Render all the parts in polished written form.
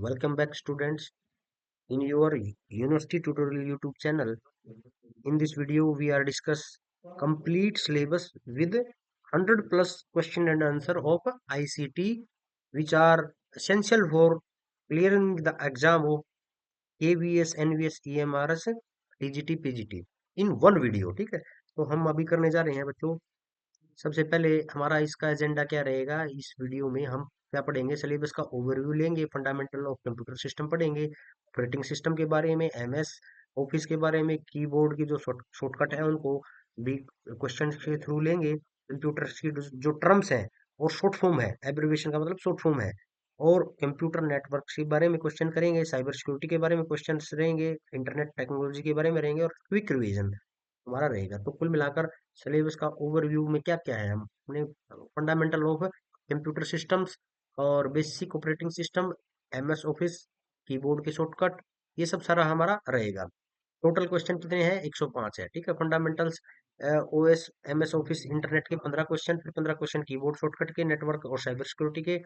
Welcome back, students, in your University Tutorial YouTube channel. In this video, we are discuss complete syllabus with 100 plus question and answer of ICT, which are essential for clearing the exam of KVS, NVS, EMRS, TGT, PGT in one video. ठीक है, तो हम अभी करने जा रहे हैं बच्चों। सबसे पहले हमारा इसका एजेंडा क्या रहेगा, इस वीडियो में हम क्या पढ़ेंगे, सिलेबस का ओवरव्यू लेंगे, फंडामेंटल ऑफ कंप्यूटर सिस्टम पढ़ेंगे, ऑपरेटिंग सिस्टम के बारे में, एमएस ऑफिस के बारे में, कीबोर्ड की जो शॉर्टकट है उनको भी क्वेश्चन के थ्रू लेंगे, कंप्यूटर की जो टर्म्स हैं और शॉर्ट फॉर्म है, एब्रिविएशन का मतलब शॉर्ट फॉर्म है, और कंप्यूटर नेटवर्क के बारे में क्वेश्चन करेंगे, साइबर सिक्योरिटी के बारे में क्वेश्चन रहेंगे, इंटरनेट टेक्नोलॉजी के बारे में रहेंगे और क्विक रिवीजन हमारा रहेगा। तो कुल मिलाकर सिलेबस का ओवरव्यू में क्या क्या है, हम अपने फंडामेंटल ऑफ कंप्यूटर सिस्टम्स और basic operating system, MS office, keyboard के शॉर्टकट, ये सब सारा हमारा रहेगा। टोटल क्वेश्चन कितने हैं, 105 है। ठीक है, fundamentals, OS, MS office, internet के 15 क्वेश्चन, फिर 15 क्वेश्चन कीबोर्ड शॉर्टकट के, नेटवर्क और साइबर सिक्योरिटी के,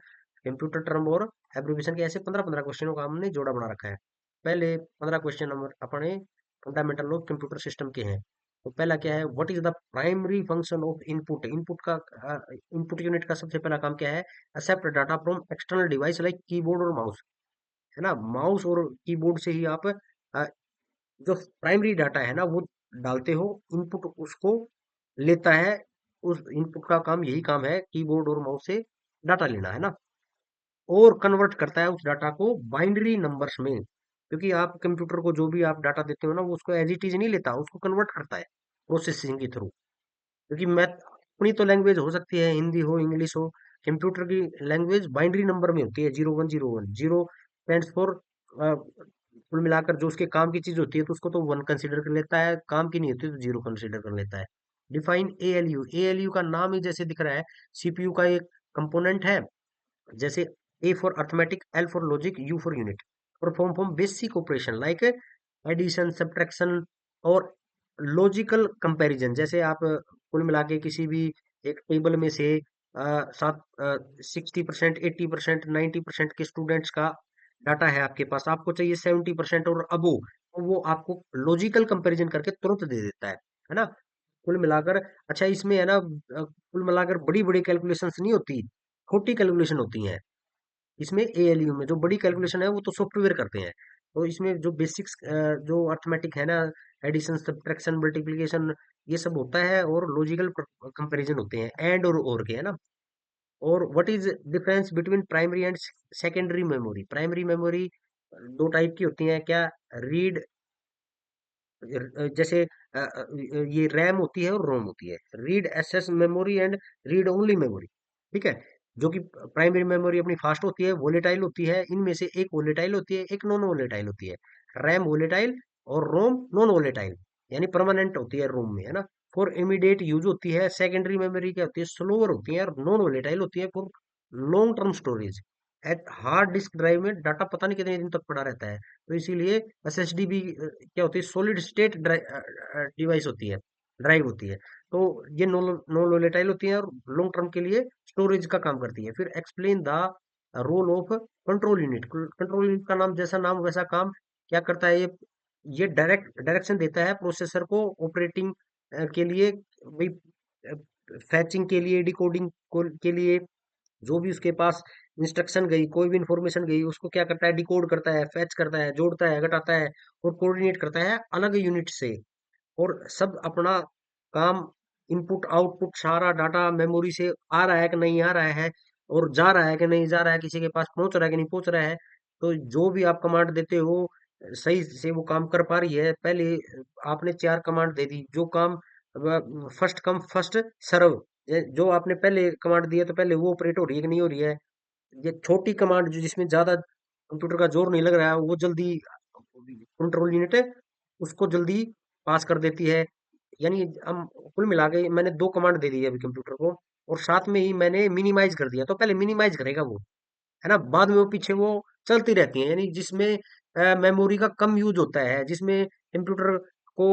कंप्यूटर टर्म और एब्रिविएशन के, ऐसे 15-15 क्वेश्चनों का हमने जोड़ा बना रखा है। पहले 15 क्वेश्चन हम अपने फंडामेंटल ऑफ कंप्यूटर सिस्टम के हैं। तो पहला क्या है, what is the primary function of input. Input का इनपुट यूनिट का सबसे पहला काम क्या है, accept data from external device like keyboard और माउस, है ना। माउस और कीबोर्ड से ही आप जो प्राइमरी डाटा है ना वो डालते हो, इनपुट उसको लेता है। उस इनपुट का काम, यही काम है कीबोर्ड और माउस से डाटा लेना, है ना। और कन्वर्ट करता है उस डाटा को बाइनरी नंबर्स में, क्योंकि आप कंप्यूटर को जो भी आप डाटा देते हो ना वो उसको एज इट इज नहीं लेता, उसको कन्वर्ट करता है प्रोसेसिंग के थ्रू। क्योंकि मैथ अपनी तो लैंग्वेज हो सकती है, हिंदी हो, इंग्लिश हो, कंप्यूटर की लैंग्वेज बाइनरी नंबर में होती है, 0101। जीरो स्टैंड्स फॉर, कुल मिलाकर जो उसके काम की चीज होती है तो उसको तो वन कंसिडर कर लेता है, काम की नहीं होती तो जीरो कंसिडर कर लेता है। डिफाइन एएलयू, एएलयू का नाम ही जैसे दिख रहा है, सीपीयू का एक कंपोनेंट है। जैसे A for arithmetic, L for logic, U for unit, perform from basic operation like addition, subtraction और लॉजिकल कंपैरिजन। जैसे आप कुल मिला के किसी भी एक टेबल में से सात 60%, 80%, 90% के स्टूडेंट्स का डाटा है आपके पास, आपको चाहिए 70% और अबो, तो वो आपको लॉजिकल कंपैरिजन करके तुरंत दे देता है ना। कुल मिलाकर, अच्छा इसमें है ना, कुल मिलाकर बड़ी बड़ी कैलकुलेशंस नहीं होती, छोटी कैलकुलेशन होती हैं इसमें। एएलयू में जो बड़ी कैलकुलेशन है वो तो सॉफ्टवेयर करते हैं, तो इसमें जो बेसिक्स जो अर्थमेटिक है ना, एडिशन, सब्ट्रैक्शन, मल्टीप्लिकेशन, ये सब होता है, और लॉजिकल कंपैरिजन होते हैं, एंड और के, है ना। और what is difference between primary and secondary memory. Primary memory दो टाइप की होती है क्या, रीड, जैसे ये रैम होती है और रोम होती है। Read access memory and read only memory, ठीक है। जो कि प्राइमरी मेमोरी अपनी फास्ट होती है, वोलेटाइल होती है, इनमें से एक वोलेटाइल होती है, एक नॉन वोलेटाइल होती है। रैम वोलेटाइल और रोम नॉन वोलेटाइल, यानी परमानेंट होती है रोम में, है ना। फॉर इमीडिएट यूज होती है। सेकेंडरी मेमोरी क्या होती है, स्लोअर होती है और नॉन वोलेटाइल होती है for long term storage. Hard disk drive में डाटा पता नहीं कितने दिन तक पड़ा रहता है, तो इसीलिए एसएसडी भी क्या होती है, सॉलिड स्टेट डिवाइस होती है, ड्राइव होती है। तो ये नॉन वोलेटाइल होती है और लॉन्ग टर्म के लिए स्टोरेज का काम करती है। फिर explain the role of control unit. Control unit का नाम जैसा नाम वैसा काम, क्या करता है ये डायरेक्शन देता है प्रोसेसर को ऑपरेटिंग के लिए, भाई फैचिंग के लिए, डिकोडिंग के लिए, जो भी उसके पास इंस्ट्रक्शन गई, कोई भी इंफॉर्मेशन गई, उसको क्या करता है, डिकोड करता है, फैच करता है, जोड़ता है, घटाता है और कोऑर्डिनेट करता है अलग यूनिट से। और सब अपना काम, इनपुट आउटपुट सारा डाटा मेमोरी से आ रहा है कि नहीं आ रहा है, और जा रहा है कि नहीं जा रहा है, किसी के पास पहुंच रहा है कि नहीं पहुंच रहा है। तो जो भी आप कमांड देते हो सही से वो काम कर पा रही है। पहले आपने 4 कमांड दे दी, जो काम फर्स्ट कम फर्स्ट सर्व, जो आपने पहले कमांड दिया तो पहले वो ऑपरेट हो रही है कि नहीं हो रही है। ये छोटी कमांड जो जिसमें ज्यादा कंप्यूटर का जोर नहीं लग रहा है, वो जल्दी कंट्रोल यूनिट उसको जल्दी पास कर देती है। यानी हम कुल मिला के मैंने 2 कमांड दे दी है अभी कंप्यूटर को, और साथ में ही मैंने मिनिमाइज कर दिया, तो पहले मिनिमाइज करेगा वो, है ना, बाद में वो पीछे वो चलती रहती है। यानी जिसमें मेमोरी का कम यूज होता है, जिसमें कंप्यूटर को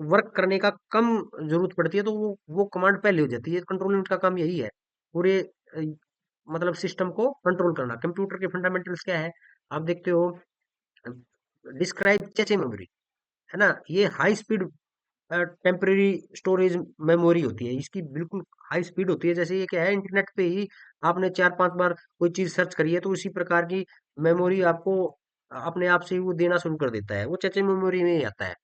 वर्क करने का कम जरूरत पड़ती है, तो वो कमांड पहले हो जाती है। कंट्रोल यूनिट का काम यही है, पूरे मतलब सिस्टम को कंट्रोल करना। कंप्यूटर के फंडामेंटल्स क्या है, आप देखते हो, डिस्क्राइब चेचे मेमोरी, है ना, ये high speed temporary storage memory होती है, इसकी बिल्कुल हाई स्पीड होती है। जैसे ये क्या है, इंटरनेट पे ही आपने 4-5 बार कोई चीज सर्च करी है तो उसी प्रकार की मेमोरी आपको अपने आप से ही वो देना शुरू कर देता है, वो चेचे मेमोरी में ही आता है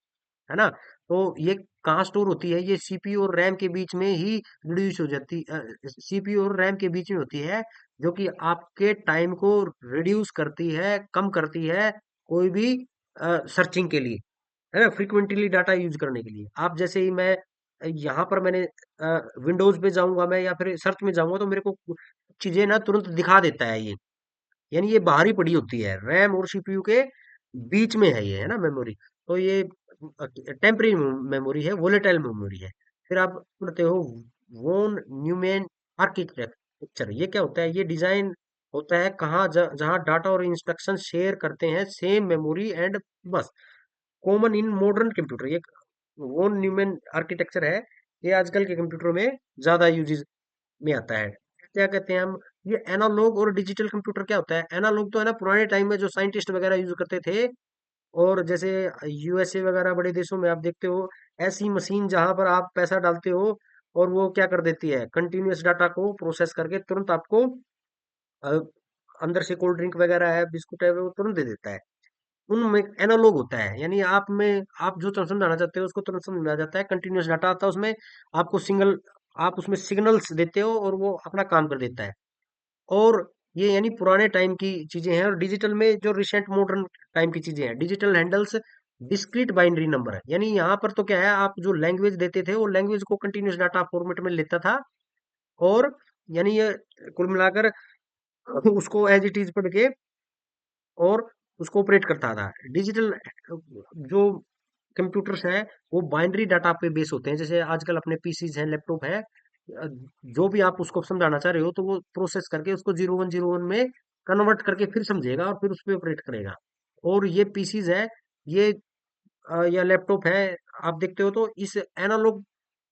ना। तो ये कहाँ स्टोर होती है, ये सीपीयू और रैम के बीच में ही रिड्यूस हो जाती, सीपीयू और रैम के बीच में होती है, जो कि आपके टाइम को रिड्यूस करती है, कम करती है, कोई भी सर्चिंग के लिए, है ना, फ्रिक्वेंटली डाटा यूज करने के लिए। आप जैसे ही मैं यहाँ पर मैंने विंडोज पे जाऊंगा मैं या फिर सर्च में जाऊंगा तो मेरे को चीजें ना तुरंत दिखा देता है ये, यानी ये बाहर ही पड़ी होती है, रैम और सीपीयू के बीच में है ये, है ना, मेमोरी। तो ये टेम्परेरी मेमोरी है, वोलेटाइल मेमोरी है। फिर आप पढ़ते हो वोन न्यूमैन आर्किटेक्चर, ये क्या होता है, ये डिजाइन होता है कहाँ, जहाँ डाटा और इंस्ट्रक्शन शेयर करते हैं सेम मेमोरी एंड बस, कॉमन इन मॉडर्न कंप्यूटर। ये वोन न्यूमैन आर्किटेक्चर है, ये आजकल के कंप्यूटरों में ज्यादा यूजेस में आता है। क्या कहते हैं हम, ये एनालॉग और डिजिटल कंप्यूटर क्या होता है, एनालॉग तो है ना, पुराने टाइम में जो साइंटिस्ट वगैरह यूज करते थे, और जैसे यूएसए वगैरह बड़े देशों में आप देखते हो, ऐसी मशीन जहां पर आप पैसा डालते हो और वो क्या कर देती है, कंटिन्यूअस डाटा को प्रोसेस करके तुरंत आपको अ, अंदर से कोल्ड ड्रिंक वगैरह है, बिस्कुट है, वो तुरंत दे देता है। उनमें एनालॉग होता है, यानी आप में आप जो समझाना चाहते हो उसको तुरंत समझ में आ जाता है, कंटिन्यूअस डाटा आता है उसमें, आपको सिंगल, आप उसमें सिग्नल्स देते हो और वो अपना काम कर देता है। और ये यानी पुराने टाइम की चीजें हैं। और डिजिटल में जो रिसेंट मॉडर्न टाइम की चीजें हैं, digital handles discrete binary number है, यानी यहाँ पर तो क्या है, आप जो लैंग्वेज देते थे वो लैंग्वेज को कंटिन्यूअस डाटा फॉर्मेट में लेता था, और यानी ये कुल मिलाकर उसको एज इट इज पढ़ के और उसको ऑपरेट करता था। डिजिटल जो कंप्यूटर्स हैं वो बाइनरी डाटा पे बेस होते हैं, जैसे आजकल अपने पीसीज हैं, लैपटॉप है, जो भी आप उसको समझाना चाह रहे हो तो वो प्रोसेस करके उसको 0101 में कन्वर्ट करके फिर समझेगा और फिर उस पर ऑपरेट करेगा। और ये पीसीज है, ये या लैपटॉप है, आप देखते हो तो इस एनालॉग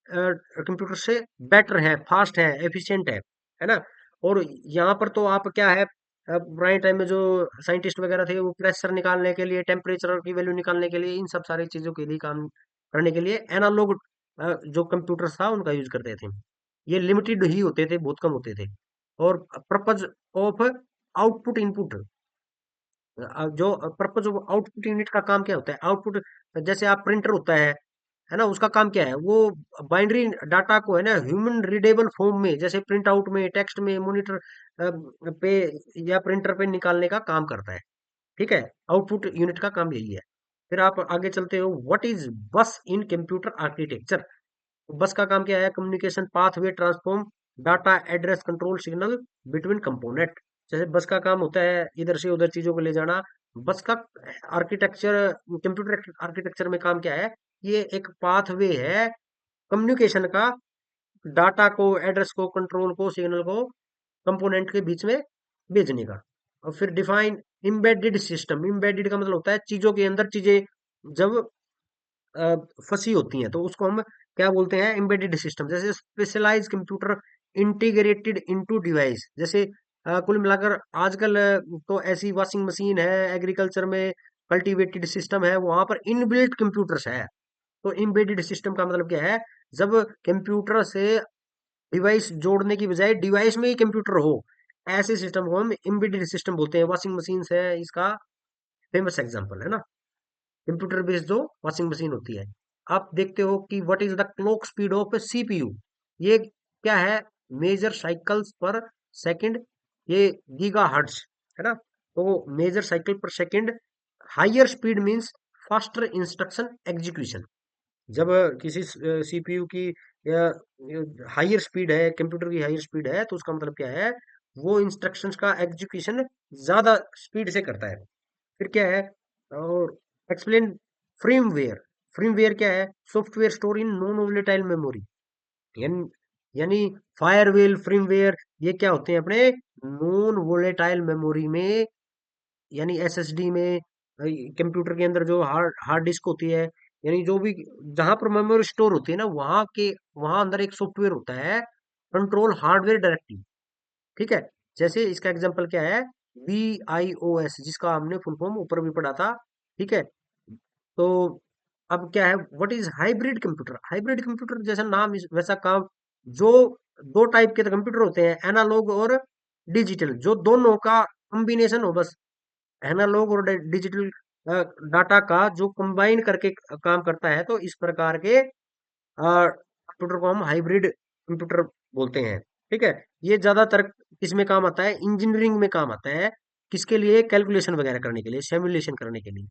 कंप्यूटर से बेटर है, फास्ट है, एफिशिएंट है ना। और यहाँ पर तो आप क्या है, पुराने टाइम में जो साइंटिस्ट वगैरह थे वो प्रेशर निकालने के लिए, टेम्परेचर की वैल्यू निकालने के लिए, इन सब सारी चीजों के लिए काम करने के लिए एनालॉग जो कंप्यूटर था उनका यूज करते थे। ये लिमिटेड ही होते थे, बहुत कम होते थे। और पर्पज ऑफ आउटपुट इनपुट, जो पर्पज ऑफ आउटपुट यूनिट का काम क्या होता है, आउटपुट, जैसे आप प्रिंटर होता है ना, उसका काम क्या है, वो बाइनरी डाटा को है ना ह्यूमन रीडेबल फॉर्म में, जैसे प्रिंट आउट में, टेक्स्ट में, मॉनिटर पे या प्रिंटर पे निकालने का काम करता है। ठीक है, आउटपुट यूनिट का काम यही है। फिर आप आगे चलते हो, व्हाट इज बस इन कंप्यूटर आर्किटेक्चर। बस का काम क्या है, communication pathway transform data address control signal between component. जैसे बस का काम होता है इधर से उधर चीजों को ले जाना। बस का आर्किटेक्चर, कंप्यूटर आर्किटेक्चर में काम क्या है, ये एक पाथवे है कम्युनिकेशन का, डाटा को, एड्रेस को, कंट्रोल को, सिग्नल को कंपोनेंट के बीच में भेजने का। और फिर डिफाइन एम्बेडेड सिस्टम, एम्बेडेड का मतलब होता है चीजों के अंदर चीजें जब फंसी होती हैं तो उसको हम क्या बोलते हैं, एम्बेडेड सिस्टम। जैसे specialise computer integrated into device, जैसे कुल मिलाकर आजकल तो ऐसी वॉशिंग मशीन है, एग्रीकल्चर में कल्टीवेटेड सिस्टम है, वहां पर इनबिल्ट कंप्यूटर्स है। तो एम्बेडेड सिस्टम का मतलब क्या है, जब कंप्यूटर से डिवाइस जोड़ने की बजाय डिवाइस में ही कंप्यूटर हो, ऐसे सिस्टम को हम एम्बेडेड सिस्टम बोलते हैं। वॉशिंग मशीन है इसका फेमस एग्जांपल, है ना, कंप्यूटर बेस्ड जो वॉशिंग मशीन होती है। आप देखते हो कि what is the clock speed of CPU, ये क्या है, मेजर साइकिल्स पर सेकंड, ये गीगा हर्ट्ज, है ना। तो major cycle per second, higher speed means faster instruction execution. जब किसी सीपीयू की या हायर स्पीड है, कंप्यूटर की हायर स्पीड है, तो उसका मतलब क्या है, वो इंस्ट्रक्शंस का एग्जीक्यूशन ज्यादा स्पीड से करता है। फिर क्या है, और एक्सप्लेन फ्रेमवेयर। फ्रेमवेयर क्या है, software store in non volatile memory, यानी यानी फायरवेल, फ्रेमवेयर, ये क्या होते हैं, अपने नॉन वोलेटाइल मेमोरी में, यानी एसएसडी में, कंप्यूटर के अंदर जो हार्ड हार्ड डिस्क होती है, यानी जो भी जहां पर मेमोरी स्टोर होती है ना, वहां अंदर एक सॉफ्टवेयर होता है, कंट्रोल हार्डवेयर डायरेक्टली। ठीक है, जैसे इसका एग्जांपल क्या है, BIOS, जिसका हमने फुल फॉर्म ऊपर भी पढ़ा था। ठीक है, तो अब क्या है, what is hybrid computer? Hybrid computer जैसा नाम वैसा काम। जो दो टाइप के कंप्यूटर होते हैं, एनालॉग और डिजिटल, जो दोनों का कॉम्बिनेशन हो, बस एनालॉग और डिजिटल डाटा का जो कंबाइन करके काम करता है, तो इस प्रकार के कंप्यूटर को हम हाइब्रिड कंप्यूटर बोलते हैं। ठीक है, ये ज्यादातर किसमें काम आता है? इंजीनियरिंग में काम आता है। किसके लिए? कैलकुलेशन वगैरह करने के लिए, सिमुलेशन करने के लिए।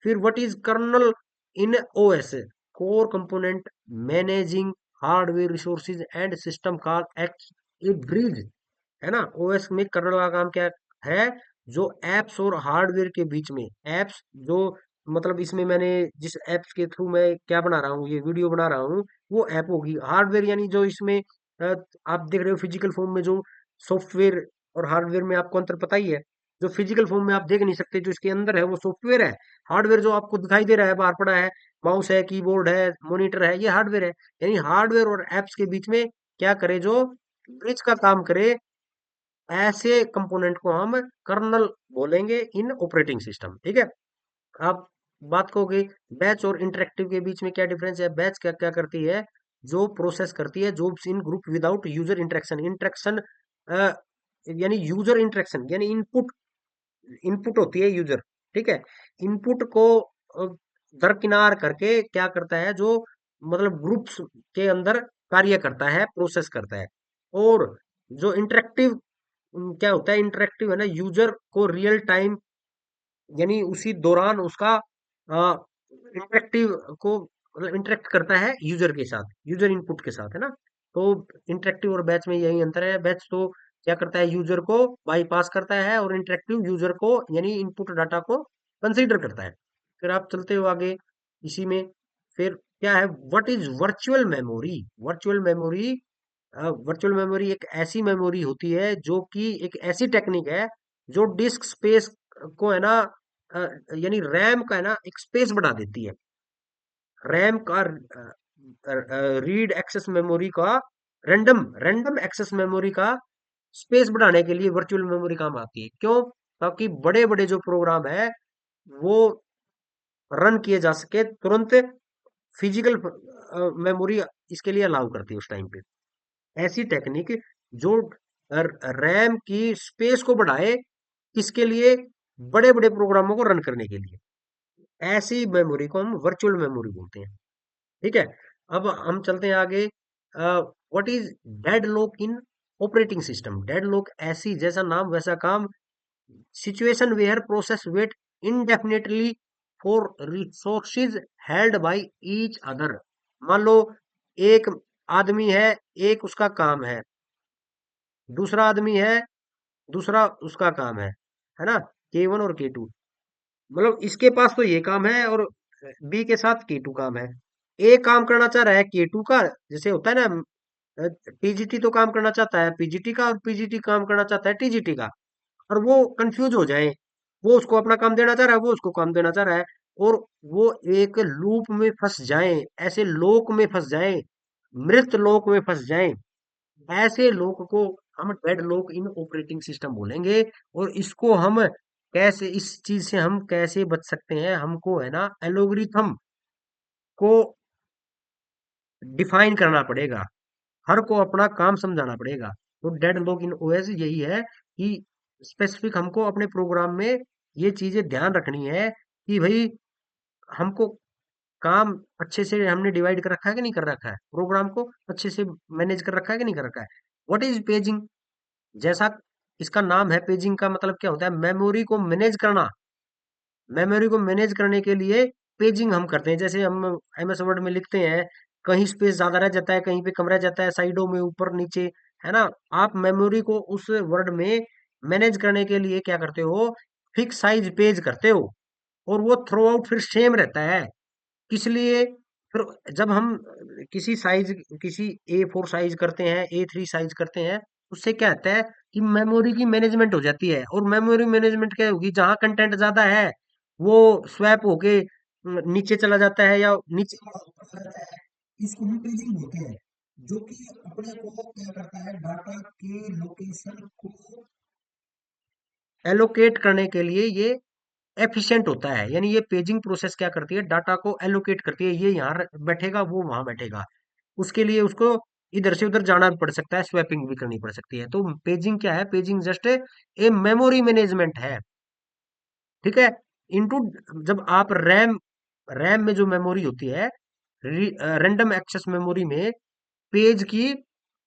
फिर what is kernel in OS? Core component managing hardware resources and system call act a bridge, है ना। OS में कर्नल का काम क्या है? जो एप्स और हार्डवेयर के बीच में, एप्स जो मतलब इसमें मैंने जिस एप्स के थ्रू मैं क्या बना रहा हूँ, ये वीडियो बना रहा हूँ, वो ऐप होगी। हार्डवेयर यानी जो इसमें आप देख रहे हो फिजिकल फॉर्म में जो सॉफ्टवेयर और हार्डवेयर में आपको अंतर पता ही है। जो फिजिकल फॉर्म में आप देख नहीं सकते, जो इसके अंदर है वो सॉफ्टवेयर है। हार्डवेयर जो आपको दिखाई दे रहा है, बाहर पड़ा है, माउस है, कीबोर्ड है, मॉनिटर है, ये हार्डवेयर है। यानी हार्डवेयर और एप्स के बीच में क्या करे? जो ब्रिज का काम करे, ऐसे कंपोनेंट को हम कर्नल बोलेंगे इन ऑपरेटिंग सिस्टम। ठीक है, आप बात करोगे बैच और इंटरेक्टिव के बीच में क्या डिफरेंस है? बैच क्या क्या करती है? जो प्रोसेस करती है jobs in group without user interaction. Interaction यानी यूजर इंटरेक्शन, यानी इनपुट, इनपुट होती है यूजर। ठीक है, इनपुट को दरकिनार करके क्या करता है? जो मतलब ग्रुप्स के अंदर कार्य करता है, प्रोसेस करता है। और जो इंटरेक्टिव क्या होता है? इंटरेक्टिव है ना, यूजर को रियल टाइम यानी उसी दौरान उसका इंटरेक्टिव को मतलब इंटरेक्ट करता है यूजर के साथ, यूजर इनपुट के साथ, है ना। तो इंटरेक्टिव और बैच में यही अंतर है। बैच तो क्या करता है? यूजर को बाईपास करता है, और इंटरेक्टिव यूजर को यानी इनपुट डाटा को कंसीडर करता है। फिर आप चलते हो आगे इसी में। फिर क्या है? What is virtual memory? Virtual memory, virtual memory एक ऐसी मेमोरी होती है जो कि एक ऐसी टेक्निक है जो डिस्क स्पेस को है ना, अ, यानी रैम का है ना एक स्पेस बढ़ा देती है। रैम का रीड एक्सेस मेमोरी का, रैंडम रैंडम एक्सेस मेमोरी का स्पेस बढ़ाने के लिए वर्चुअल मेमोरी काम आती है। क्यों? ताकि बड़े बड़े जो प्रोग्राम है वो रन किए जा सके तुरंत। फिजिकल मेमोरी इसके लिए अलाउ करती है उस टाइम पे। ऐसी टेक्निक जो रैम की स्पेस को बढ़ाए, किसके लिए? बड़े बड़े प्रोग्रामों को रन करने के लिए। ऐसी मेमोरी को हम वर्चुअल मेमोरी बोलते हैं। ठीक है, अब हम चलते हैं आगे। What is deadlock in operating system? Deadlock ऐसी, जैसा नाम वैसा काम, situation where process wait indefinitely for resources held by each other. मान लो एक आदमी है, एक उसका काम है, दूसरा आदमी है, दूसरा उसका काम है ना। K1 और K2, मतलब इसके पास तो ये काम है और बी के साथ K2 काम है। ए काम करना चाह रहा है K2 का, जैसे होता है ना, टीजीटी तो काम करना चाहता है पीजीटी का, और पीजीटी काम करना चाहता है टीजीटी का, और वो कंफ्यूज हो जाए। वो उसको अपना काम देना चाह रहा है, वो उसको काम देना चाह रहा है, और वो एक लूप में फंस जाए, ऐसे लोक में फंस जाए, मृत लोक में फंस जाए। ऐसे लोग को हम dead lock in operating system बोलेंगे। और इसको हम कैसे, इस चीज से हम कैसे बच सकते हैं? हमको है ना एल्गोरिथम को डिफाइन करना पड़ेगा, हर को अपना काम समझाना पड़ेगा। तो डेड लॉक इन ओएस यही है कि स्पेसिफिक हमको अपने प्रोग्राम में ये चीजें ध्यान रखनी है कि भाई हमको काम अच्छे से हमने डिवाइड कर रखा है कि नहीं कर रखा है, प्रोग्राम को अच्छे से मैनेज कर रखा है कि नहीं कर रखा है। What is paging? जैसा इसका नाम है, पेजिंग का मतलब क्या होता है? मेमोरी को मैनेज करना। मेमोरी को मैनेज करने के लिए पेजिंग हम करते हैं। जैसे हम MS वर्ड में लिखते हैं, कहीं स्पेस ज्यादा रह जाता है, कहीं पे कम रह जाता है, साइडों में, ऊपर नीचे, है ना। आप मेमोरी को उस वर्ड में मैनेज करने के लिए क्या करते हो? फिक्स साइज पेज करते हो, और वो थ्रू आउट फिर सेम रहता है। किस लिए? फिर जब हम किसी साइज, किसी A4 साइज करते हैं, A3 साइज करते हैं, उससे क्या होता है कि मेमोरी की मैनेजमेंट हो जाती है। और मेमोरी मैनेजमेंट क्या होगी? जहां कंटेंट ज्यादा है वो स्वैप होके नीचे चला जाता है, या नीचे वाला ऊपर चला जाता है। इसको हम पेजिंग बोलते हैं, जो कि अपने को क्या करता है? डाटा के लोकेशन को एलोकेट करने के लिए ये एफिशिएंट होता है। यानी ये पेजिंग प्रोसेस क्या करती है, डाटा को एलोकेट करती है, ये यहाँ बैठेगा वो वहां बैठेगा, उसके लिए उसको इधर से उधर जाना भी पड़ सकता है, स्वैपिंग भी करनी पड़ सकती है। तो पेजिंग क्या है, paging just a memory management है। ठीक है। इनटू, जब आप रैम रैम में जो मेमोरी होती है, रैंडम एक्सेस मेमोरी में पेज की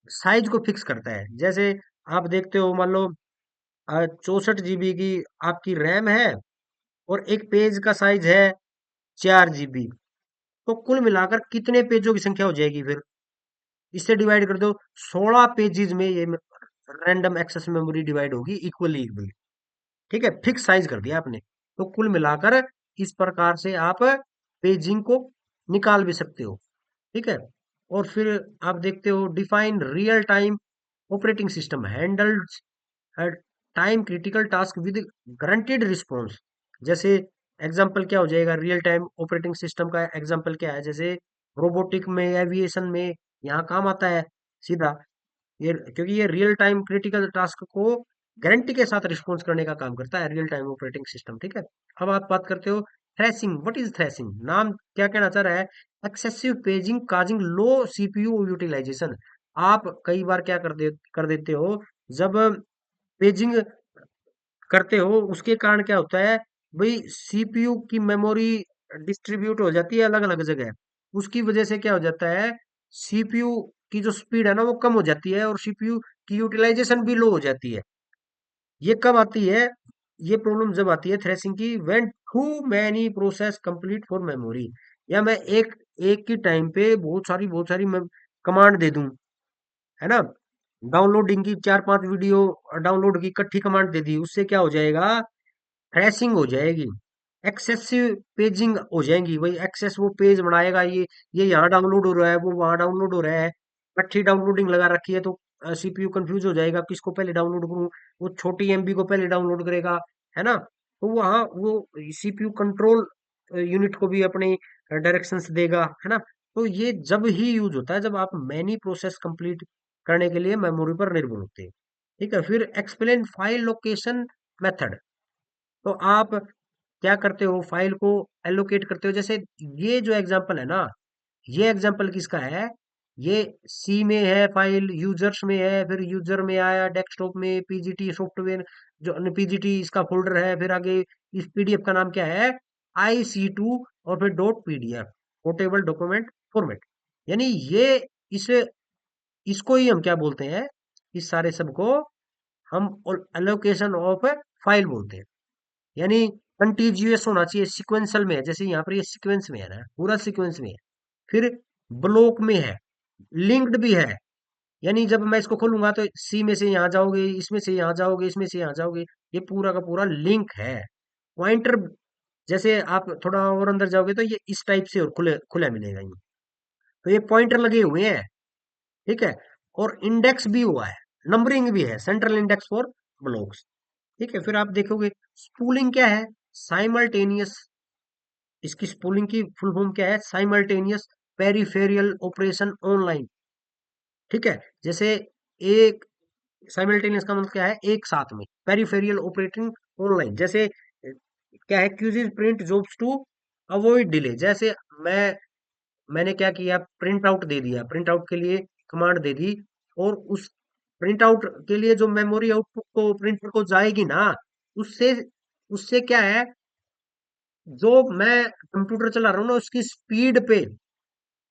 साइज को फिक्स करता है। जैसे आप देखते हो, मान लो 64 GB की आपकी रैम है और एक पेज का साइज है 4 GB, तो कुल मिलाकर कितने पेजों की संख्या हो जाएगी फिर, इससे डिवाइड कर दो। 16 पेजेस में ये रैंडम एक्सेस मेमोरी डिवाइड होगी इक्वली इक्वली। ठीक है, फिक्स साइज कर दिया आपने। तो कुल मिलाकर इस प्रकार से आप पेजिंग को निकाल भी सकते हो। ठीक है। और फिर आप देखते हो, define real time operating system handles time critical task with guaranteed response. जैसे एग्जांपल क्या हो जाएगा, रियल टाइम ऑपरेटिंग सिस्टम का एग्जांपल क्या है, जैसे रोबोटिक में, एविएशन में यहाँ काम आता है सीधा ये, क्योंकि ये रियल टाइम क्रिटिकल टास्क को गारंटी के साथ रिस्पॉन्स करने का काम करता है रियल टाइम ऑपरेटिंग सिस्टम। ठीक है। अब आप बात करते हो थ्रेसिंग। व्हाट इज थ्रेसिंग, नाम क्या कहना चाह रहा है, एक्सेसिव पेजिंग काजिंग लो सीपीयू यूटिलाइजेशन। आप कई बार क्या कर देते हो, जब पेजिंग करते हो उसके कारण क्या होता है भाई, सीपीयू की मेमोरी डिस्ट्रीब्यूट हो जाती है अलग अलग जगह, उसकी वजह से क्या हो जाता है, सीपीयू की जो स्पीड है ना वो कम हो जाती है और सीपीयू की यूटिलाइजेशन भी लो हो जाती है। ये कब आती है, ये प्रॉब्लम जब आती है थ्रेसिंग की, when too many process complete for memory. या मैं एक एक की टाइम पे बहुत सारी कमांड दे दूं, है ना, डाउनलोडिंग की 4-5 वीडियो डाउनलोड की इकट्ठी कमांड दे दी, उससे क्या हो जाएगा, क्रैशिंग हो जाएगी, एक्सेसिव पेजिंग हो जाएंगी। वही एक्सेस वो पेज बनाएगा, ये यहाँ डाउनलोड हो रहा है, वो वहां डाउनलोड हो रहा है, इकट्ठी डाउनलोडिंग लगा रखी है, तो सीपीयू कंफ्यूज हो जाएगा किसको पहले डाउनलोड करूँ, वो छोटी एमबी को पहले डाउनलोड करेगा, है ना। तो वहाँ वो सीपीयू कंट्रोल यूनिट को भी अपनी डायरेक्शंस देगा, है ना। तो ये जब ही यूज होता है जब आप मैनी प्रोसेस कंप्लीट करने के लिए मेमोरी पर निर्भर होते हैं। ठीक है। फिर एक्सप्लेन फाइल लोकेशन मेथड। तो आप क्या करते हो, फाइल को एलोकेट करते हो। जैसे ये जो एग्जांपल है ना, ये एग्जांपल किसका है, ये सी में है फाइल, यूजर्स में है, फिर यूजर में आया, डेस्कटॉप में पीजीटी सॉफ्टवेयर, जो पीजीटी इसका फोल्डर है, फिर आगे इस पीडीएफ का नाम क्या है, IC2, और फिर dot PDF, portable document format. यानी ये इसे इसको ही हम क्या बोलते हैं, इस सारे सब को हम एलोकेशन ऑफ फाइल बोलते हैं। यानी कंटीजियस होना चाहिए, सिक्वेंशियल में है, जैसे यहाँ पर ये सीक्वेंस में है ना, पूरा सीक्वेंस में है। फिर ब्लॉक में है, लिंक्ड भी है। यानी जब मैं इसको खोलूंगा तो सी में से यहाँ जाओगे, इसमें से यहाँ जाओगे, इसमें से यहाँ जाओगे, ये पूरा का पूरा लिंक है। पॉइंटर, जैसे आप थोड़ा और अंदर जाओगे तो ये इस टाइप से और खुले खुला मिलेगा ये, तो ये पॉइंटर लगे हुए हैं। ठीक है। और इंडेक्स भी हुआ है, नंबरिंग भी है, सेंट्रल इंडेक्स फॉर ब्लॉक्स। ठीक है। फिर आप देखोगे स्पूलिंग क्या है, साइमल्टेनियस, इसकी स्पूलिंग की फुल फॉर्म क्या है, साइमल्टेनियस पेरिफेरियल ऑपरेशन ऑनलाइन। ठीक है। जैसे एक साइमल्टेनियस का मतलब क्या है, एक साथ में, पेरिफेरियल ऑपरेटिंग ऑनलाइन। जैसे क्या है, queues print jobs to avoid delay. जैसे मैंने क्या किया, प्रिंट आउट दे दिया, प्रिंट आउट के लिए कमांड दे दी, और उस प्रिंट आउट के लिए जो मेमोरी आउटपुट को प्रिंटर को जाएगी ना, उससे उससे क्या है, जो मैं कंप्यूटर चला रहा हूँ ना उसकी स्पीड पे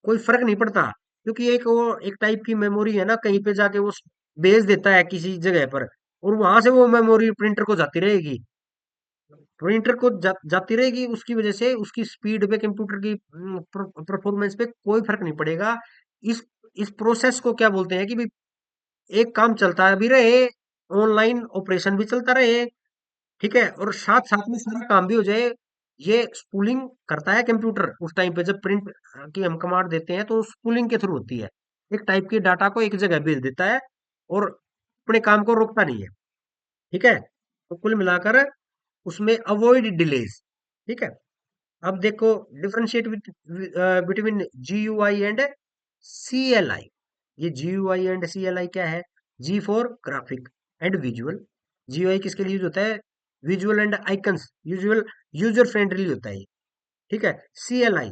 कोई फर्क नहीं पड़ता, क्योंकि एक वो एक टाइप की मेमोरी है ना, कहीं पे जाके वो भेज देता है किसी जगह पर, और वहां से वो मेमोरी प्रिंटर को जाती रहेगी, जाती रहेगी, उसकी वजह से उसकी स्पीड पे, कंप्यूटर की परफॉर्मेंस पे कोई फर्क नहीं पड़ेगा। इस इस प्रोसेस को क्या बोलते हैं कि भाई, एक काम चलता भी रहे, ऑनलाइन ऑपरेशन भी चलता रहे, ठीक है, और साथ साथ में सारा काम भी हो जाए। ये स्पूलिंग करता है कंप्यूटर उस टाइम पे, जब प्रिंट की हम कमांड देते हैं तो स्पूलिंग के थ्रू होती है, एक टाइप की डाटा को एक जगह भेज देता है और अपने काम को रोकता नहीं है। ठीक है। तो कुल मिलाकर उसमें अवॉइड डिलेज। ठीक है। अब देखो, differentiate between GUI and CLI। ये GUI एंड CLI क्या है, G for graphic and visual. GUI किसके लिए यूज होता है, visual and icons, user friendly होता है ये, ठीक है। CLI,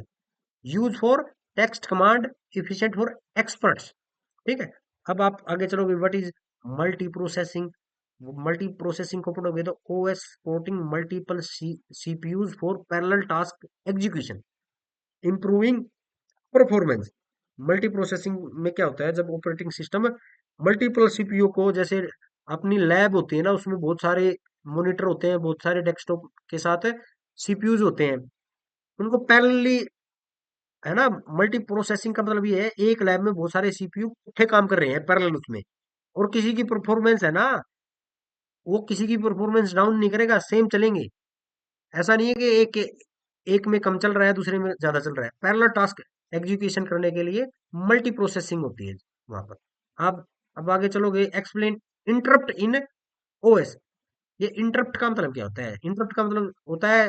use for text command, efficient for experts, ठीक है। अब आप आगे चलोगे, what is multi processing. Multi processing को पढ़ोगे तो OS supporting multiple CPUs for parallel task execution, improving performance. Multi processing में क्या होता है, जब ऑपरेटिंग सिस्टम मल्टीपल CPU को, जैसे अपनी लैब होती है ना, उसमें बहुत सारे मॉनिटर होते हैं, बहुत सारे डेस्कटॉप के साथ CPUs होते हैं, उनको पैरेलली, है ना। मल्टी प्रोसेसिंग का मतलब ये है, एक लैब में बहुत सारे CPU इकट्ठे काम कर रहे हैं पैरेलल उसमें, और किसी की परफॉर्मेंस है ना, वो किसी की परफॉर्मेंस डाउन नहीं करेगा, सेम चलेंगे। ऐसा नहीं है कि एक एक में कम चल रहा है, दूसरे में ज्यादा चल रहा है। पैरेलल टास्क एग्जीक्यूशन करने के लिए मल्टी प्रोसेसिंग होती है वहां पर। आप अब आगे चलोगे, एक्सप्लेन इंटरप्ट इन OS। ये इंटरप्ट का मतलब क्या होता है? इंटरप्ट का मतलब होता है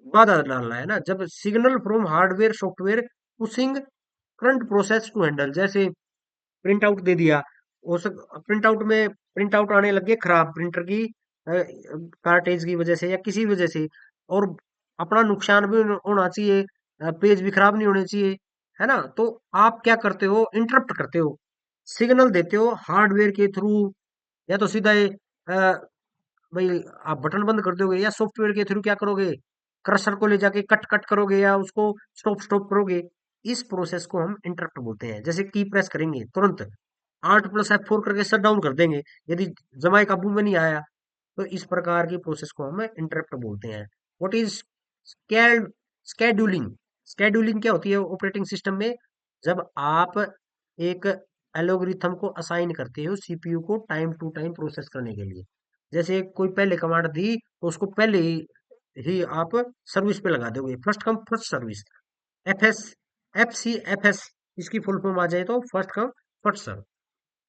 बाधा डालना, है ना। जब signal from hardware software pushing current process to handle, जैसे प्रिंट आउट दे दिया, वो सब प्रिंट आउट में प्रिंट आउट आने लगे खराब, प्रिंटर की कार्टेज की वजह से या किसी वजह से, और अपना नुकसान भी होना चाहिए, पेज भी खराब नहीं होने चाहिए, है ना। तो आप क्या करते हो, इंटरप्ट करते हो, सिग्नल देते हो हार्डवेयर के थ्रू, या तो सीधा भाई आप बटन बंद कर दोगे, या सॉफ्टवेयर के थ्रू क्या करोगे, क्रशर को ले जाके कट कट करोगे, या उसको स्टॉप स्टॉप करोगे। इस प्रोसेस को हम इंटरप्ट बोलते हैं। जैसे की प्रेस करेंगे तुरंत, Alt+F4 करके शट डाउन कर देंगे, यदि जमाए काबू में नहीं आया, तो इस प्रकार की प्रोसेस को हम इंटरप्ट बोलते हैं। What is scheduling. स्केड्यूलिंग क्या होती है ऑपरेटिंग सिस्टम में? जब आप एक एल्गोरिथम को असाइन करते हो CPU को टाइम टू टाइम प्रोसेस करने के लिए, जैसे कोई पहले कमांड दी तो उसको पहले ही आप सर्विस पे लगा दोगे, first come first service. FS, FCFS, इसकी फुल फॉर्म आ जाए तो फर्स्ट कम फर्स्ट सर्व।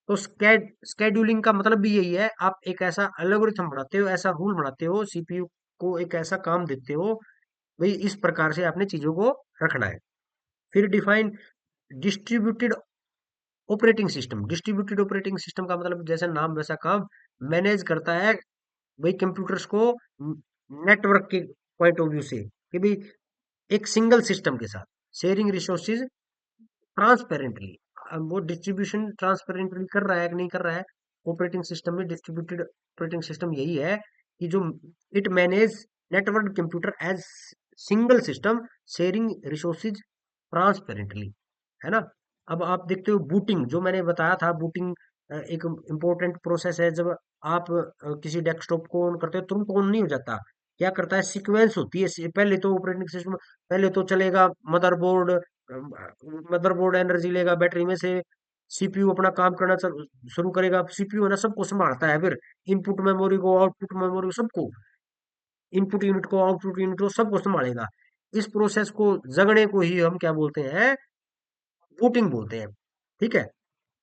तो स्केड्यूलिंग का मतलब भी यही है, आप एक ऐसा एल्गोरिथम बनाते हो, ऐसा रूल बनाते हो, CPU को एक ऐसा काम देते हो, भाई इस प्रकार से आपने चीजों को रखना है। फिर define distributed operating system. Distributed operating system का मतलब जैसा नाम वैसा काम, मैनेज करता है भाई कंप्यूटर्स को नेटवर्क के पॉइंट ऑफ व्यू से, कि भाई एक सिंगल सिस्टम के साथ शेयरिंग रिसोर्सेज ट्रांसपेरेंटली। अब वो डिस्ट्रीब्यूशन ट्रांसपेरेंटली कर रहा है कि नहीं कर रहा है, ऑपरेटिंग सिस्टम में डिस्ट्रीब्यूटेड ऑपरेटिंग सिस्टम यही है कि जो it manage network computer as single system, sharing resources transparently, है ना। अब आप देखते हो बूटिंग, जो मैंने बताया था, बूटिंग एक इम्पोर्टेंट प्रोसेस है। जब आप किसी डेस्कटॉप को ऑन करते हो, तुरंत ऑन नहीं हो जाता, क्या करता है, सीक्वेंस होती है। पहले तो ऑपरेटिंग सिस्टम, पहले तो चलेगा मदरबोर्ड, मदरबोर्ड एनर्जी लेगा बैटरी में से, CPU अपना काम करना शुरू करेगा। CPU है ना, सबको संभालता है, फिर इनपुट मेमोरी को, आउटपुट मेमोरी को, सबको, इनपुट यूनिट को, आउटपुट यूनिट को, सबको संभालेगा। इस प्रोसेस को, जगने को ही हम क्या बोलते हैं, बूटिंग बोलते हैं, ठीक है।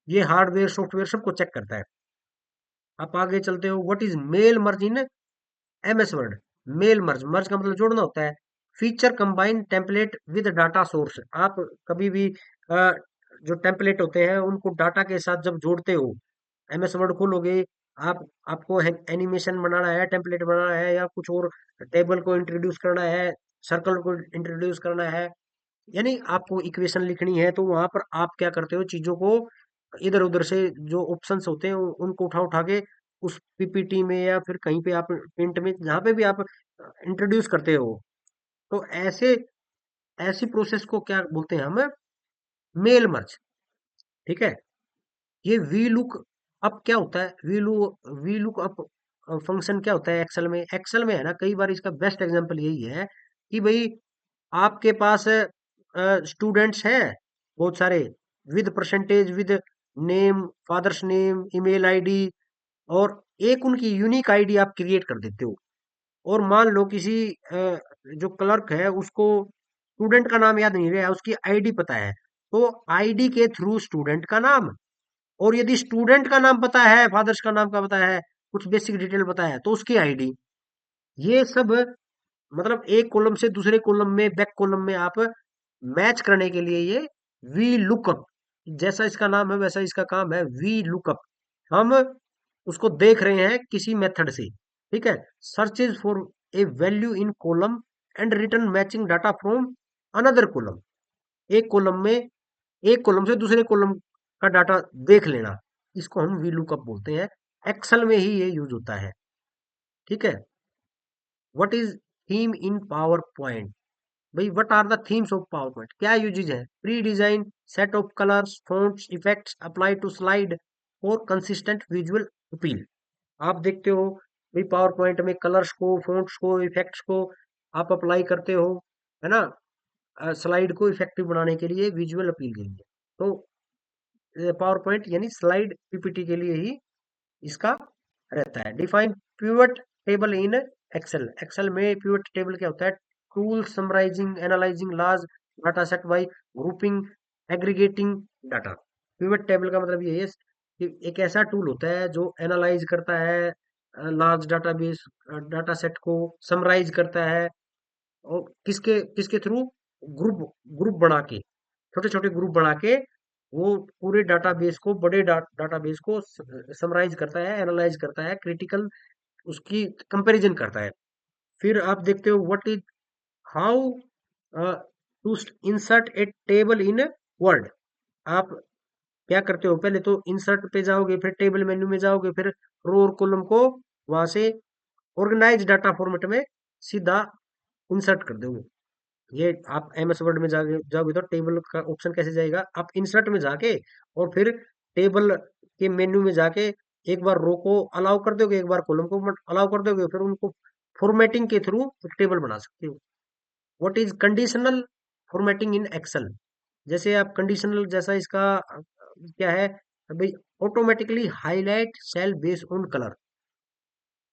ये हार्डवेयर सॉफ्टवेयर सबको चेक करता है। आप आगे चलते हो, what is mail merge in MS word. Mail merge, merge का मतलब जोड़ना होता है। Feature combine template with data source. आप कभी भी जो टेम्पलेट होते हैं उनको डाटा के साथ जब जोड़ते हो, MS वर्ड खोलोगे, आप आपको एनिमेशन बनाना है, टेम्पलेट बनाना है, या कुछ और टेबल को इंट्रोड्यूस करना है, सर्कल को इंट्रोड्यूस करना है, यानी आपको इक्वेशन लिखनी है, तो वहां पर आप क्या करते हो, चीजों को इधर उधर से जो ऑप्शंस होते हैं उनको उठा उठा के उस PPT में या फिर कहीं पे आप प्रिंट में, जहाँ पे भी आप इंट्रोड्यूस करते हो, तो ऐसे ऐसी प्रोसेस को क्या बोलते हैं हम, मेल मर्ज, ठीक है। ये वी लुक अप क्या होता है, वी लुक अप फंक्शन क्या होता है एक्सेल में? एक्सेल में है ना, कई बार इसका बेस्ट एग्जांपल यही है कि भाई आपके पास स्टूडेंट्स हैं बहुत सारे, with percentage, with name, father's name, email ID, और एक उनकी यूनिक आईडी आप क्रिएट कर देते हो। और मान लो किसी जो क्लर्क है उसको स्टूडेंट का नाम याद नहीं रहा, उसकी आईडी पता है, तो आईडी के थ्रू स्टूडेंट का नाम, और यदि स्टूडेंट का नाम पता है, फादर्स का नाम का पता है, कुछ बेसिक डिटेल पता है, तो उसकी आईडी। ये सब मतलब एक कॉलम से दूसरे कॉलम में, बैक कॉलम में आप मैच करने के लिए ये वी लुकअप, जैसा इसका नाम है वैसा इसका काम है, वी लुकअप। हम उसको देख रहे हैं किसी मेथड से, ठीक है। Searches for a value in column and return matching data from another column. एक कॉलम में, एक कॉलम से दूसरे कॉलम का डाटा देख लेना, इसको हम वी लुकअप बोलते हैं। एक्सेल में ही ये यूज होता है। ठीक है। What is theme in PowerPoint? भाई what are the themes of PowerPoint? क्या यूजेज है? Pre design set of colours fonts effects apply to slide और कंसिस्टेंट विजुअल अपील। आप देखते हो भाई पावर पॉइंट में कलर्स को, फॉन्ट्स को, इफेक्ट्स को आप अप्लाई करते हो, है ना, स्लाइड को इफेक्टिव बनाने के लिए, विजुअल अपील के लिए। तो पावर पॉइंट यानी स्लाइड पीपीटी के लिए ही इसका रहता है। Define pivot table in Excel. Excel में पिवट टेबल क्या होता है? Tool summarising analysing large data set by grouping aggregating data. Pivot table का मतलब ये है कि एक ऐसा टूल होता है जो एनालाइज करता है लार्ज डाटाबेस डाटा सेट को, समराइज करता है, और किसके किसके थ्रू? ग्रुप ग्रुप बना के, छोटे छोटे ग्रुप बना के वो पूरे डाटाबेस को, बड़े डाटाबेस को समराइज करता है, एनालाइज करता है, क्रिटिकल उसकी कंपैरिजन करता है। फिर आप देखते हो what is how to insert a table in Word. आप क्या करते हो? पहले तो इंसर्ट पे जाओगे, फिर टेबल मेन्यू में जाओगे, फिर रो और कॉलम को वहां से ऑर्गेनाइज डाटा फॉर्मेट में सीधा इंसर्ट कर दोगे। ये आप एमएस वर्ड में जाओगे जाओगे तो टेबल का ऑप्शन कैसे जाएगा? आप इंसर्ट में जाके और फिर टेबल के मेन्यू में जाके एक बार रो को अलाउ कर दोगे, एक बार कॉलम को अलाउ कर दोगे, फिर उनको फॉर्मेटिंग के थ्रू एक टेबल बना सकते हो। What is conditional formatting in Excel? जैसे आप कंडीशनल जैसा इसका क्या है भाई? Automatically highlight cell based on colour.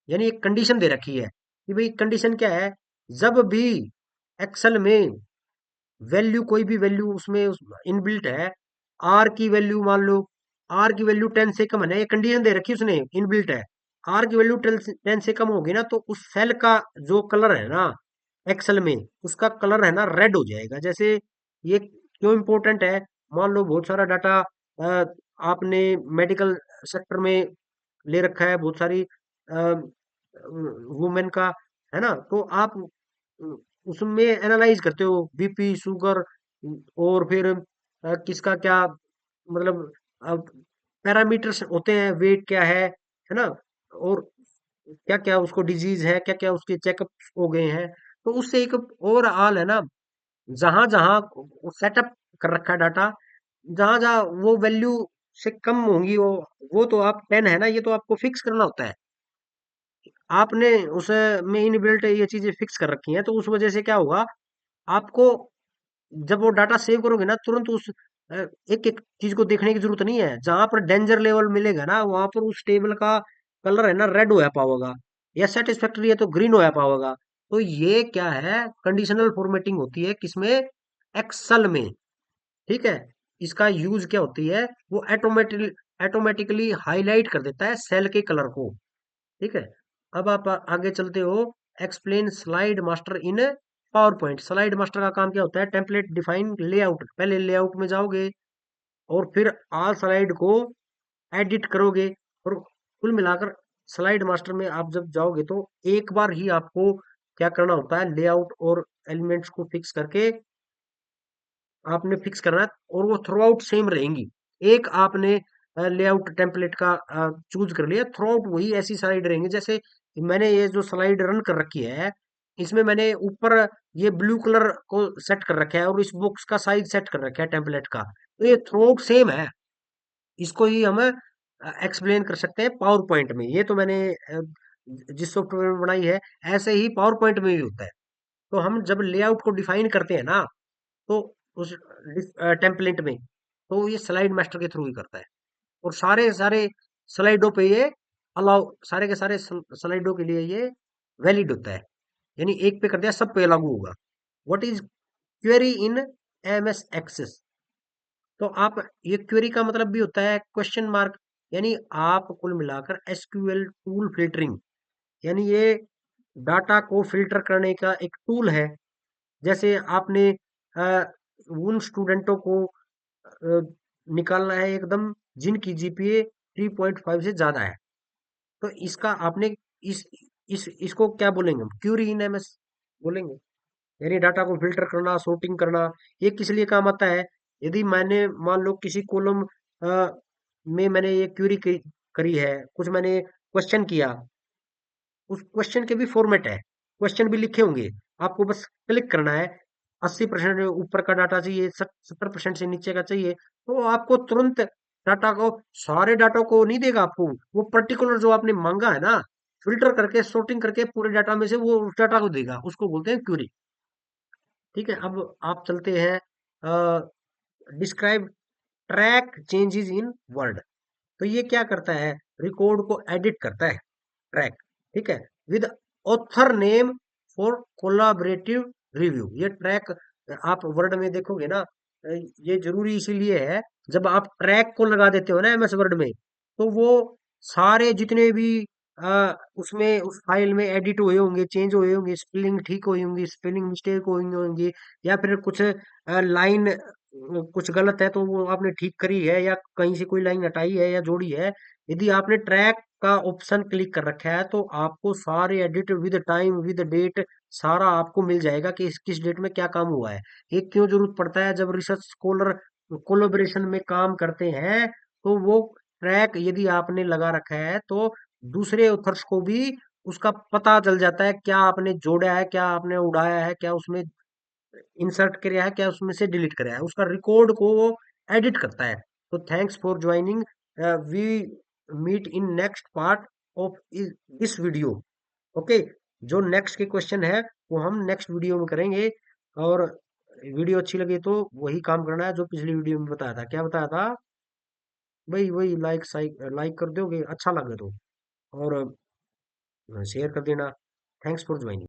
यानी एक कंडीशन दे रखी है कि भाई कंडीशन क्या है? जब भी एक्सेल में वैल्यू, कोई भी वैल्यू उसमें इनबिल्ट है, आर की वैल्यू मान लो, आर की वैल्यू 10 से कम है ना, ये कंडीशन दे रखी है उसने, इनबिल्ट है। आर की वैल्यू 10 से कम होगी ना, तो उस सेल का जो कलर है ना एक्सेल में, उसका कलर है ना रेड हो जाएगा। जैसे ये क्यों इंपॉर्टेंट है? मान लो बहुत सारा डाटा आपने मेडिकल सेक्टर में ले रखा है, बहुत सारी वुमेन का, है ना, तो आप उसमें एनालाइज करते हो बीपी, शुगर, और फिर किसका क्या, मतलब पैरामीटर्स होते हैं, वेट क्या है ना, और क्या क्या उसको डिजीज है, क्या क्या उसके चेकअप हो गए हैं। तो उससे एक ओवरऑल है ना, जहां जहां सेटअप कर रखा है डाटा, जहां जहां वो वैल्यू से कम होंगी, वो तो आप 10 है ना, ये तो आपको फिक्स करना होता है। आपने उसे में इनबिल्ट ये चीजें फिक्स कर रखी हैं, तो उस वजह से क्या होगा? आपको जब वो डाटा सेव करोगे ना, तुरंत उस एक एक चीज को देखने की जरूरत नहीं है। जहां पर डेंजर लेवल मिलेगा ना, वहां पर उस टेबल का कलर है ना रेड होया पाओगा, या सेटिस्फैक्टरी है तो ग्रीन होया पाओगा। तो ये क्या है? कंडीशनल फॉर्मेटिंग होती है किसमें? एक्सेल में। ठीक है। इसका यूज क्या होती है? वो ऑटोमेटिकली हाईलाइट कर देता है सेल के कलर को। ठीक है। अब आप आगे चलते हो। Explain slide master in power point. Slide master का काम क्या होता है? Template define layout. पहले लेआउट में जाओगे और फिर ऑल स्लाइड को एडिट करोगे, और कुल मिलाकर स्लाइड मास्टर में आप जब जाओगे तो एक बार ही आपको क्या करना होता है? लेआउट और एलिमेंट्स को फिक्स करके आपने फिक्स करना है, और वो थ्रू आउट सेम रहेंगी। एक आपने लेआउट टेम्पलेट का चूज कर लिया, थ्रू आउट वही ऐसी स्लाइड रहेंगी। जैसे मैंने ये जो स्लाइड रन कर रखी है, इसमें मैंने ऊपर ये ब्लू कलर को सेट कर रखा है, और इस बॉक्स का साइज सेट कर रखा है टेम्पलेट का, तो ये थ्रू आउट सेम है। इसको ही हम एक्सप्लेन कर सकते हैं पावर पॉइंट में। ये तो मैंने जिस सॉफ्टवेयर में बनाई है, ऐसे ही पावर पॉइंट में भी होता है। तो हम जब लेआउट को डिफाइन करते हैं ना, तो उस टेम्पलेट में, तो ये स्लाइड मास्टर के थ्रू ही करता है। और सारे सारे स्लाइडों पे ये अलाउ, सारे के सारे स्लाइडों के लिए ये वैलिड होता है। यानी एक पे कर दिया, सब पे लागू होगा। What is query in MS Access? तो आप, ये क्वेरी का मतलब भी होता है क्वेश्चन मार्क। यानी आप कुल मिलाकर एसक्यूएल टूल फिल्टरिंग, यानी ये डाटा को फिल्टर करने का एक टूल है। जैसे आपने उन स्टूडेंटों को अ, निकालना है एकदम जिनकी जीपीए 3.5 से ज्यादा है, तो इसका आपने इस इसको क्या बोलेंगे हम, क्यूरी इन एमएस बोलेंगे। यानी डाटा को फिल्टर करना, sorting करना। ये किस लिए काम आता है? यदि मैंने मान लो किसी कॉलम में मैंने ये क्यूरी करी है, कुछ मैंने क्वेश्चन किया, उस क्वेश्चन के भी फॉर्मेट है, क्वेश्चन भी लिखे होंगे, आपको बस क्लिक करना है। 80% ऊपर का डाटा चाहिए, 70% से नीचे का चाहिए, तो आपको तुरंत डाटा को, सारे डाटा को नहीं देगा आपको, वो पर्टिकुलर जो आपने मांगा है ना, फिल्टर करके sorting करके पूरे डाटा में से वो उस डाटा को देगा, उसको बोलते हैं क्यूरी। ठीक है, अब आप चलते हैं, describe track changes in word. तो ये क्या करता है, रिकॉर्ड को एडिट करता है, ट्रैक। ठीक है, with author name for collaborative review. ये ट्रैक आप वर्ड में देखोगे ना, ये जरूरी इसीलिए है, जब आप ट्रैक को लगा देते हो ना एमएस वर्ड में, तो वो सारे जितने भी उसमें उस फाइल में एडिट हुए होंगे, चेंज हुए होंगे, स्पेलिंग ठीक हुई होंगी, स्पेलिंग मिस्टेक हुई होंगी, या फिर कुछ लाइन कुछ गलत है तो वो आपने ठीक करी है, या कहीं से कोई लाइन हटाई है या जोड़ी है, यदि आपने ट्रैक का ऑप्शन क्लिक कर रखा है तो आपको सारे edit with time with date सारा आपको मिल जाएगा कि किस डेट में क्या काम हुआ है। ये क्यों जरूरत पड़ता है, जब रिसर्च स्कॉलर कोलोबरेशन में काम करते हैं, तो वो ट्रैक यदि आपने लगा रखा है तो दूसरे ऑथर्स को भी उसका पता चल जाता है, क्या आपने जोड़ा है, क्या आपने उड़ाया है, क्या उसमें इंसर्ट किया है, क्या उसमें से डिलीट कराया है, उसका रिकॉर्ड को वो एडिट करता है। तो thanks for joining, we meet in next part of this video. Okay, जो नेक्स्ट के क्वेश्चन है वो हम नेक्स्ट वीडियो में करेंगे। और वीडियो अच्छी लगी तो वही काम करना है जो पिछली वीडियो में बताया था। क्या बताया था? वही वही, लाइक कर दोगे अच्छा लगे तो, और शेयर कर देना। Thanks for joining.